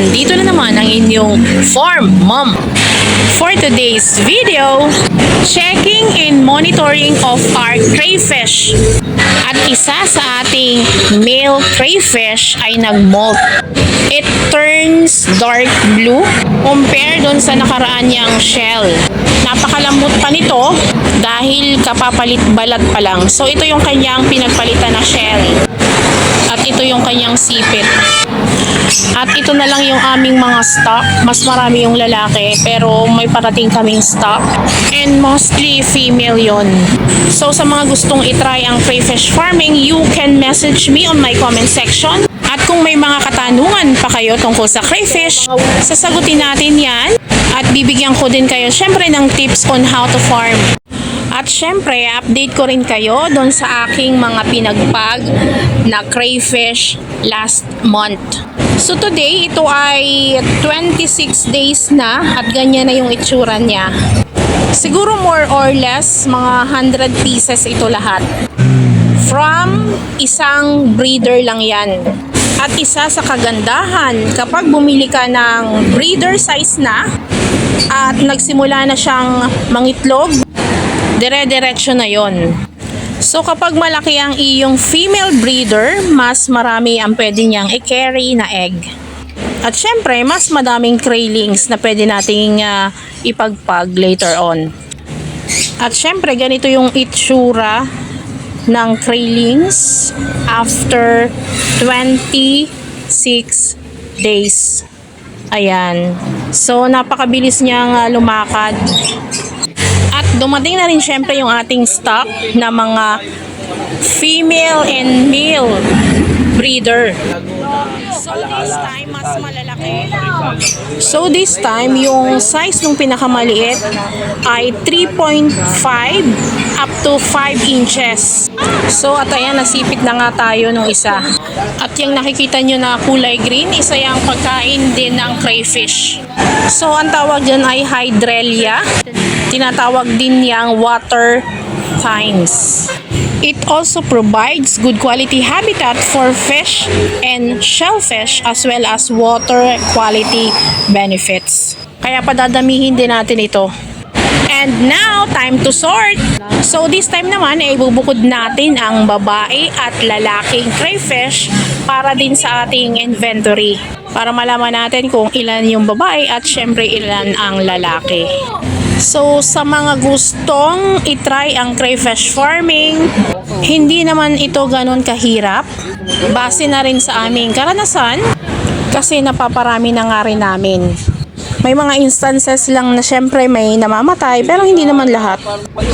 nandito na naman ang inyong farm mom. For today's video, checking and monitoring of our crayfish. At isa sa ating male crayfish ay nag-molt. It turns dark blue compared doon sa nakaraan niyang shell. Napakalambot pa nito dahil kapapalit balat pa lang. So ito yung kanyang pinagpalitan na shell. At ito yung kanyang sipit. At ito na lang yung aming mga stock. Mas marami yung lalaki pero may parating kaming stock. And mostly female yon. So sa mga gustong itry ang crayfish farming, you can message me on my comment section. At kung may mga katanungan pa kayo tungkol sa crayfish, sasagutin natin yan. At bibigyan ko din kayo syempre ng tips on how to farm. At syempre, update ko rin kayo doon sa aking mga pinagpag na crayfish last month. So today, ito ay 26 days na at ganyan na yung itsura niya. Siguro more or less, mga 100 pieces ito lahat. From isang breeder lang yan. At isa sa kagandahan, kapag bumili ka ng breeder size na at nagsimula na siyang mangitlog, dire-diretso na yon. So kapag malaki ang iyong female breeder, mas marami ang pwede niyang i-carry na egg. At syempre, mas madaming craylings na pwede nating ipagpag later on. At syempre, ganito yung itsura ng craylings after 26 days. Ayan. So napakabilis niyang lumakad. At dumating na rin syempre yung ating stock na mga female and male breeder. So this time mas malalaki. So this time yung size ng pinakamaliit ay 3.5 up to 5 inches. So at ayan, nasipit na nga tayo nung isa. At yung nakikita nyo na kulay green, isa yung pagkain din ng crayfish. So ang tawag dyan ay hydrellia. Tinatawag din niyang water thymes. It also provides good quality habitat for fish and shellfish as well as water quality benefits. Kaya padadamihin din natin ito. And now, time to sort. So this time naman, ibubukod natin ang babae at lalaking crayfish para din sa ating inventory. Para malaman natin kung ilan yung babae at syempre ilan ang lalaki. So sa mga gustong itry ang crayfish farming, hindi naman ito ganun kahirap. Base na rin sa aming karanasan kasi napaparami na nga rin namin. May mga instances lang na syempre may namamatay pero hindi naman lahat.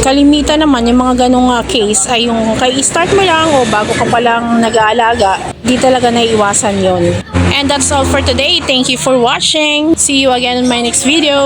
Kalimitan naman yung mga ganung case ay yung kay start mo lang o bago ka pa lang nag-aalaga, di talaga naiiwasan yon. And that's all for today. Thank you for watching. See you again in my next video.